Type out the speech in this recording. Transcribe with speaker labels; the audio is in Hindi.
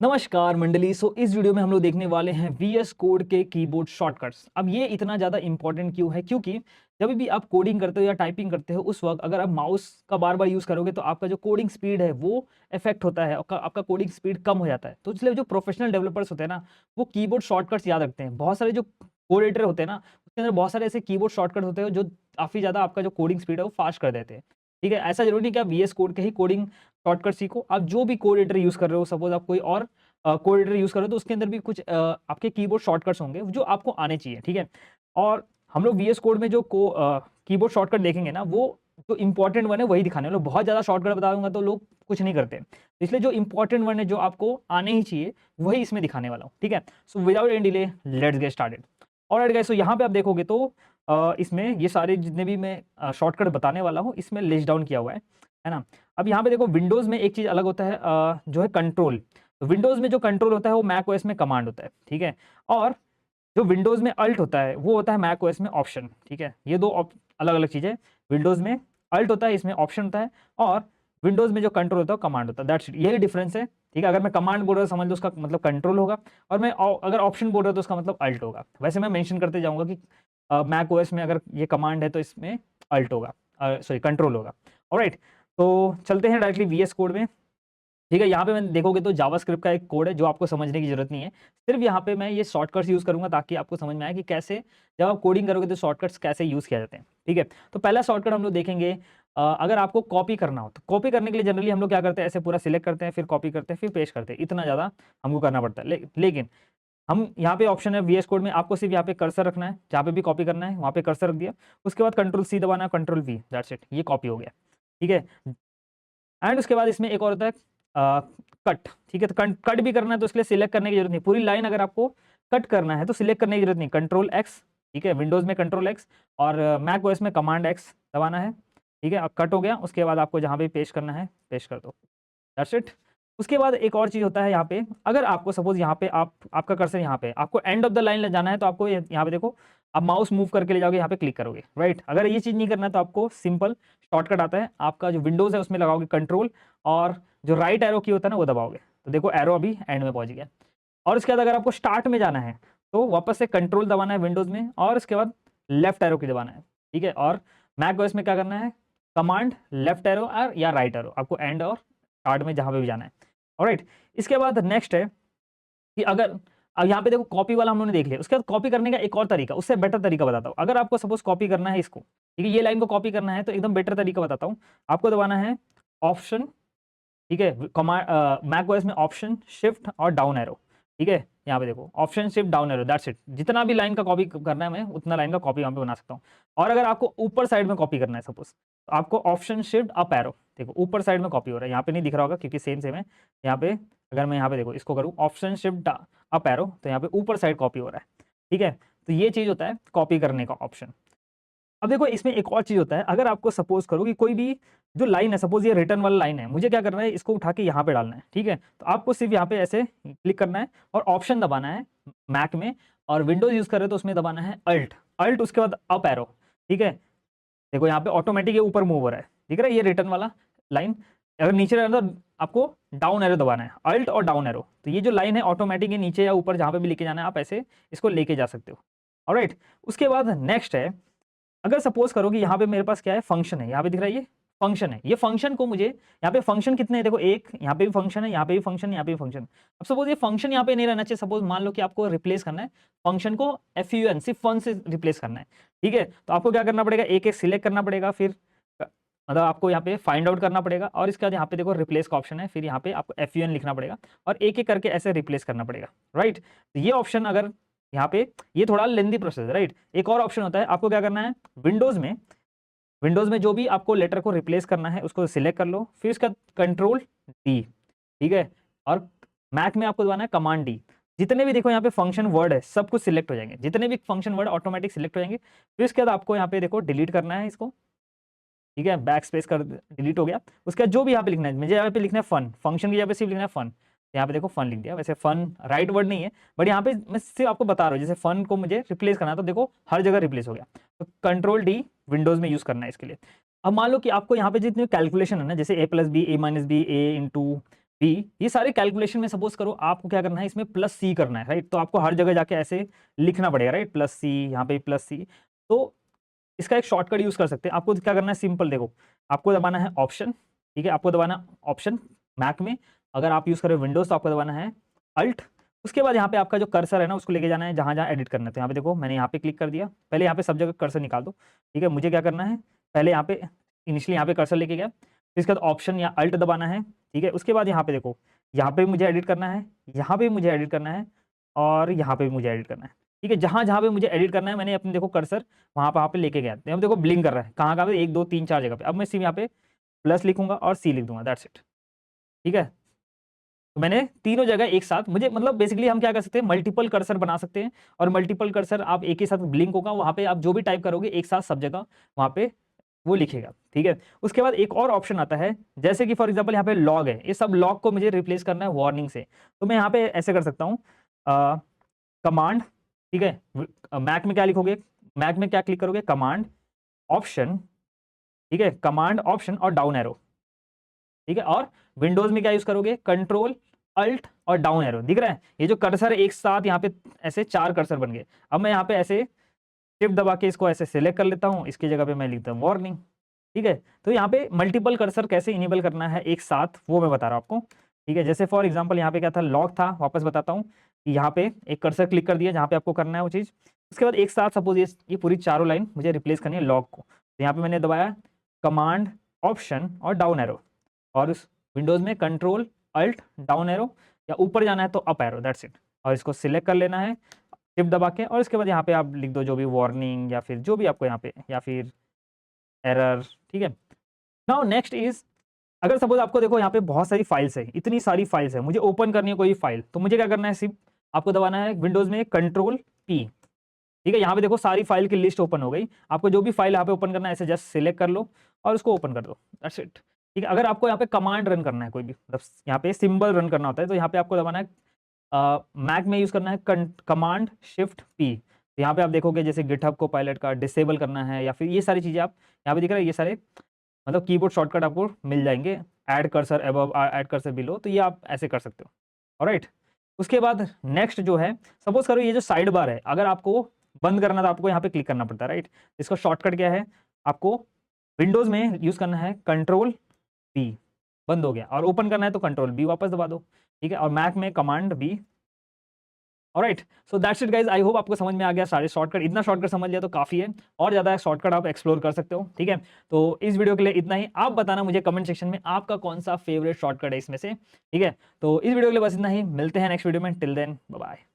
Speaker 1: नमस्कार मंडली। इस वीडियो में हम लोग देखने वाले हैं वीएस कोड के कीबोर्ड शॉर्टकट्स। अब ये इतना ज़्यादा इंपॉर्टेंट क्यों है? क्योंकि जब भी आप कोडिंग करते हो या टाइपिंग करते हो उस वक्त अगर आप माउस का बार बार यूज़ करोगे तो आपका जो कोडिंग स्पीड है वो इफेक्ट होता है, आपका कोडिंग स्पीड कम हो जाता है। तो इसलिए जो प्रोफेशनल डेवलपर्स होते हैं ना, वो कीबोर्ड शॉर्टकट्स याद रखते हैं। बहुत सारे जो कोड एडिटर होते हैं ना, उसके अंदर बहुत सारे ऐसे कीबोर्ड शॉर्टकट होते हैं जो काफ़ी ज़्यादा आपका जो कोडिंग स्पीड है वो फास्ट कर देते हैं। ठीक है, ऐसा जरूरी नहीं कि आप वीएस कोड के ही कोडिंग शॉर्टकट सीखो। आप जो भी कोड एडिटर यूज़ कर रहे हो, सपोज आप कोई और कोड एडिटर यूज़ करो तो उसके अंदर भी कुछ आपके कीबोर्ड शॉर्टकट्स होंगे जो आपको आने चाहिए, ठीक है? और हम लोग वीएस कोड में जो कीबोर्ड शॉर्टकट देखेंगे ना, वो जो इंपॉर्टेंट बहुत दिखाने वाले हैं। बहुत ज़्यादा शॉर्टकट बता दूँगा तो लोग कुछ नहीं करते। तो इसलिए जो इंपॉर्टेंट वन है, जो आपको आने ही चाहिए, वही इसमें दिखाने वाला हूँ, ठीक है? So without any delay let's get started. Alright guys, so यहाँ पे आप देखोगे तो इसमें ये सारे जितने भी मैं शॉर्टकट बताने वाला हूँ, इसमें लिस्ट डाउन किया हुआ है ना? अब यहाँ पे देखो, विंडोज़ में एक चीज़ अलग होता है, जो है कंट्रोल। तो विंडोज़ में जो कंट्रोल होता है वो मैक ओएस में कमांड होता है, ठीक है? और जो विंडोज़ में अल्ट होता है वो होता है मैक ओएस में ऑप्शन, ठीक है? ये दो अलग-अलग चीज़ें। विंडोज़ में अल्ट होता है, इसमें ऑप्शन होता है, और विंडोज़ में जो कंट्रोल होता है वो कमांड होता है। दैट्स इट, यही डिफरेंस है, ठीक है? अगर मैं कमांड बोल रहा हूँ समझ लो उसका मतलब कंट्रोल होगा, और मैं अगर ऑप्शन बोल रहा हूँ तो उसका मतलब अल्ट होगा। वैसे मैं मेंशन करते जाऊँगा कि मैक ओएस में अगर ये कमांड है तो इसमें अल्ट होगा, सॉरी कंट्रोल होगा। ऑलराइट, तो चलते हैं डायरेक्टली वीएस कोड में। ठीक है, यहाँ पे मैं देखोगे तो जावास्क्रिप्ट का एक कोड है जो आपको समझने की ज़रूरत नहीं है। सिर्फ़ यहाँ पे मैं ये शॉर्टकट्स यूज़ करूँगा ताकि आपको समझ में आए कि कैसे जब आप कोडिंग करोगे तो शॉर्टकट्स कैसे यूज़ किया जाते हैं। ठीक है? तो पहला शॉर्टकट हम लोग देखेंगे, अगर आपको कॉपी करना हो, तो कॉपी करने के लिए जनरली हम लोग क्या करते हैं, ऐसे पूरा सिलेक्ट करते हैं, फिर कॉपी करते हैं, फिर पेस्ट करते हैं। इतना ज़्यादा हमको करना पड़ता है। लेकिन हम यहाँ पे ऑप्शन है वीएस कोड में, आपको सिर्फ़ यहाँ पे कर्सर रखना है, जहाँ पे भी कॉपी करना है वहाँ पे कर्सर रख दिया। उसके बाद कंट्रोल सी दबाना है, कंट्रोल वी, दैट्स इट, ये कॉपी हो गया। ठीक है? एंड उसके बाद इसमें एक और होता है कट, ठीक है? तो कट भी करना है तो इसके लिए सिलेक्ट करने की जरूरत नहीं। पूरी लाइन अगर आपको कट करना है तो सिलेक्ट करने की जरूरत नहीं, कंट्रोल एक्स, ठीक है? विंडोज में कंट्रोल एक्स, और मैक ओएस में कमांड एक्स दबाना है, ठीक है? अब कट हो गया, उसके बाद आपको जहाँ पे पेस्ट करना है पेस्ट कर दो, दैट्स इट। उसके बाद एक और चीज़ होता है यहाँ पे, अगर आपको सपोज़ यहाँ पे आपका कर्सर यहाँ पे, आपको एंड ऑफ द लाइन ले जाना है तो आपको यहाँ पे देखो, आप माउस मूव करके ले जाओगे, यहाँ पे क्लिक करोगे, राइट? अगर ये चीज़ नहीं करना है तो आपको सिंपल शॉर्टकट आता है, आपका जो विंडोज़ है उसमें लगाओगे कंट्रोल, और जो राइट एरो की होता है ना वो दबाओगे, तो देखो एरो अभी एंड में पहुँच गया। और उसके बाद अगर आपको स्टार्ट में जाना है तो वापस से कंट्रोल दबाना है विंडोज़ में, और उसके बाद लेफ्ट एरो की दबाना है, ठीक है? और मैक ओएस में क्या करना है, कमांड लेफ्ट एरो और या राइट एरो, आपको एंड और स्टार्ट में जहाँ पे भी जाना है। ऑलराइट, इसके बाद नेक्स्ट है कि अगर अब यहाँ पे देखो कॉपी वाला हम लोगों ने देख लिया, उसके बाद कॉपी करने का एक और तरीका, उससे बेटर तरीका बताता हूँ। अगर आपको सपोज कॉपी करना है इसको, ठीक है, ये लाइन को कॉपी करना है तो एकदम बेटर तरीका बताता हूँ। आपको दबाना है ऑप्शन, ठीक है? कमांड मैक ओएस में ऑप्शन शिफ्ट और डाउन एरो, ठीक है? यहाँ पे देखो option shift down arrow, that's it. जितना भी लाइन का कॉपी करना है मैं उतना लाइन का कॉपी वहाँ पे बना सकता हूँ। और अगर आपको ऊपर साइड में कॉपी करना है सपोज, तो आपको ऑप्शन शिफ्ट अप एरो, देखो ऊपर साइड में कॉपी हो रहा है, यहाँ पे नहीं दिख रहा होगा क्योंकि सेम सेम है। यहाँ पे अगर मैं यहाँ पे देखो इसको करूँ ऑप्शन शिफ्ट अप एरो, तो यहाँ पे ऊपर साइड कॉपी हो रहा है, ठीक है? तो ये चीज़ होता है कॉपी करने का ऑप्शन। अब देखो इसमें एक और चीज़ होता है, अगर आपको सपोज़ करो कि कोई भी जो लाइन है, सपोज़ ये रिटर्न वाला लाइन है, मुझे क्या करना है, इसको उठा के यहाँ पे डालना है, ठीक है? तो आपको सिर्फ़ यहाँ पे ऐसे क्लिक करना है और ऑप्शन दबाना है मैक में, और विंडोज़ यूज़ कर रहे हो तो उसमें दबाना है अल्ट, अल्ट उसके बाद अप एरो, ठीक है? देखो यहाँ पे ऑटोमेटिक ये ऊपर मूव हो रहा है, दिख रहा है ये रिटर्न वाला लाइन। अगर नीचे रहना तो आपको डाउन एरो दबाना है, अल्ट और डाउन एरो। तो ये जो लाइन है ऑटोमेटिक ये नीचे या ऊपर जहाँ पे भी लेके जाना है आप ऐसे इसको लेके जा सकते हो। ऑलराइट, उसके बाद नेक्स्ट है, अगर सपोज करो कि यहाँ पे मेरे पास क्या है, फंक्शन है, यहाँ पे दिख रहा है ये फंक्शन है। ये फंक्शन को मुझे यहाँ पे फंक्शन कितने हैं, देखो एक यहाँ पे भी फंक्शन है, यहाँ पे भी फंक्शन, यहाँ पे भी फंक्शन। अब सपोज ये फंक्शन यहाँ पे नहीं रहना चाहिए, सपोज मान लो कि आपको रिप्लेस करना है फंक्शन को fun सिर्फ फन से रिप्लेस करना है, ठीक है? तो आपको क्या करना पड़ेगा, एक एक सिलेक्ट करना पड़ेगा, फिर मतलब आपको यहाँ पे फाइंड आउट करना पड़ेगा, और इसके बाद यहाँ पे देखो रिप्लेस का ऑप्शन है, फिर यहाँ पे आपको fun लिखना पड़ेगा और एक एक करके ऐसे रिप्लेस करना पड़ेगा, राइट? तो ये ऑप्शन अगर यहाँ पे, ये थोड़ा लेंदी प्रोसेस है, राइट? एक और ऑप्शन होता है, आपको क्या करना है, विंडोज में जो भी आपको लेटर को रिप्लेस करना है उसको सिलेक्ट कर लो, फिर इसका कंट्रोल डी, ठीक है? और मैक में आपको दबाना है कमांड डी। जितने भी देखो यहाँ पे फंक्शन वर्ड है सब कुछ सिलेक्ट हो जाएंगे, जितने भी फंक्शन वर्ड ऑटोमेटिक सिलेक्ट हो जाएंगे। फिर उसके बाद आपको यहाँ पे देखो डिलीट करना है इसको, ठीक है? बैक स्पेस कर डिलीट हो गया। उसके बाद जो भी यहाँ पे लिखना है, मुझे यहाँ पे लिखना है फन, फंक्शन की जगह पे सिर्फ लिखना है फन, यहाँ पे देखो फन लिख दिया। वैसे फन राइट वर्ड नहीं है, बट यहाँ पे मैं सिर्फ आपको बता रहा हूँ, जैसे फन को मुझे रिप्लेस करना है तो देखो हर जगह रिप्लेस हो गया। तो कंट्रोल डी विंडोज में यूज करना है इसके लिए। अब मान लो कि आपको यहाँ पे जितने कैलकुलेशन है ना, जैसे a plus B, a minus B, a into B, ये सारे कैलकुलेशन में सपोज करो आपको क्या करना है, इसमें प्लस सी करना है, राइट। तो आपको हर जगह जाके ऐसे लिखना पड़ेगा, राइट, प्लस सी, यहाँ पे प्लस सी। तो इसका एक शॉर्टकट यूज कर सकते हैं। आपको क्या करना है, सिंपल देखो, आपको दबाना है ऑप्शन, ठीक है, आपको दबाना ऑप्शन मैक में। अगर आप यूज करें विंडोज तो आपको दबाना है अल्ट। उसके बाद यहाँ पे आपका जो कर्सर है ना, उसको लेके जाना है जहाँ जहाँ एडिट करना है। तो यहाँ पे देखो मैंने यहाँ पे क्लिक कर दिया, पहले यहाँ पे सब जगह कर्सर निकाल दो, ठीक है। मुझे क्या करना है, पहले यहाँ पे इनिशियली यहाँ पे कर्सर लेके गया, फिर इसके बाद ऑप्शन या अल्ट दबाना है, ठीक है। उसके बाद यहाँ पे देखो, यहाँ पे मुझे एडिट करना है, यहाँ पे मुझे एडिट करना है, और यहाँ पे मुझे एडिट करना है, ठीक है। जहाँ जहाँ पे मुझे एडिट करना है मैंने अपने देखो कर्सर वहाँ पे लेके गया। अब देखो ब्लिंक कर रहा है, कहाँ कहाँ पे, 1 2 3 4 जगह पे। अब मैं सिर्फ यहाँ पे प्लस लिखूंगा और सी लिख दूंगा, दैट्स इट, ठीक है। तो मैंने तीनों जगह एक साथ, मुझे मतलब बेसिकली हम क्या कर सकते हैं, मल्टीपल कर्सर बना सकते हैं। और मल्टीपल कर्सर आप एक ही साथ ब्लिंक होगा, वहाँ पे आप जो भी टाइप करोगे एक साथ सब जगह वहाँ पे वो लिखेगा, ठीक है। उसके बाद एक और ऑप्शन आता है, जैसे कि फॉर एग्जांपल यहाँ पे लॉग है, ये सब लॉग को मुझे रिप्लेस करना है वार्निंग से। तो मैं यहाँ पे ऐसे कर सकता हूँ, कमांड, ठीक है। मैक में क्या लिखोगे, मैक में क्या क्लिक करोगे, कमांड ऑप्शन, ठीक है, कमांड ऑप्शन और डाउन एरो, ठीक है। और विंडोज में क्या यूज करोगे, कंट्रोल अल्ट और डाउन एरो। दिख रहा है ये जो कर्सर है एक साथ यहाँ पे ऐसे 4 कर्सर बन गए। अब मैं यहाँ पे ऐसे शिफ्ट दबा के इसको ऐसे सिलेक्ट कर लेता हूँ, इसकी जगह पे मैं लिखता हूँ वार्निंग, ठीक है। तो यहाँ पे मल्टीपल कर्सर कैसे इनेबल करना है एक साथ, वो मैं बता रहा हूँ आपको, ठीक है। जैसे फॉर एग्जांपल यहाँ पे क्या था, लॉग था, वापस बताता हूँ कि यहाँ पे एक कर्सर क्लिक कर दिया जहाँ पे आपको करना है वो चीज़। उसके बाद एक साथ सपोज ये पूरी चारों लाइन मुझे रिप्लेस करनी है लॉग को। तो यहाँ पे मैंने दबाया कमांड ऑप्शन और डाउन एरो, और उस विंडोज में कंट्रोल अल्ट डाउन एरो, या ऊपर जाना है तो अप एरो, दैट्स इट। और इसको सिलेक्ट कर लेना है शिफ्ट दबा के, और इसके बाद यहाँ पे आप लिख दो जो भी वार्निंग या फिर जो भी आपको यहाँ पे, या फिर एरर, ठीक है। नाउ नेक्स्ट इज, अगर सपोज आपको देखो यहाँ पे बहुत सारी फाइल्स है, इतनी सारी फाइल्स है, मुझे ओपन करनी है कोई फाइल, तो मुझे क्या करना है, सिर्फ आपको दबाना है विंडोज में कंट्रोल पी, ठीक है। यहाँ पे देखो सारी फाइल की लिस्ट ओपन हो गई। आपको जो भी फाइल यहाँ पे ओपन करना है ऐसे जस्ट सिलेक्ट कर लो और उसको ओपन कर दो, दैट्स इट, ठीक है। अगर आपको यहाँ पे कमांड रन करना है कोई भी, मतलब यहाँ पे सिंबल रन करना होता है, तो यहाँ पे आपको दबाना है मैक में यूज करना है कमांड शिफ्ट पी। तो यहाँ पे आप देखोगे जैसे गिटहब को पायलट का डिसेबल करना है, या फिर ये सारी चीजें आप यहाँ पे दिख रहा है, ये सारे मतलब कीबोर्ड शॉर्टकट आपको मिल जाएंगे, add cursor above, add cursor below, तो ये आप ऐसे कर सकते हो, ऑलराइट। उसके बाद नेक्स्ट जो है, सपोज करो ये जो साइड बार है, अगर आपको बंद करना था आपको यहाँ पे क्लिक करना पड़ता है, राइट। इसका शॉर्टकट क्या है, आपको विंडोज में यूज करना है कंट्रोल बी, बंद हो गया, और ओपन करना है तो कंट्रोल बी वापस दबा दो, ठीक है। और मैक में command B, alright. So that's it guys, I hope आपको समझ में आ गया सारे शॉर्टकट। इतना शॉर्टकट समझ लिया तो काफी है, और ज्यादा शॉर्टकट आप एक्सप्लोर कर सकते हो, ठीक है। तो इस वीडियो के लिए इतना ही। आप बताना मुझे कमेंट सेक्शन में आपका कौन सा फेवरेट शॉर्टकट है इसमें से, ठीक है। तो इस वीडियो के लिए बस इतना ही, मिलते हैं नेक्स्ट वीडियो में, टिल देन बाय बाय।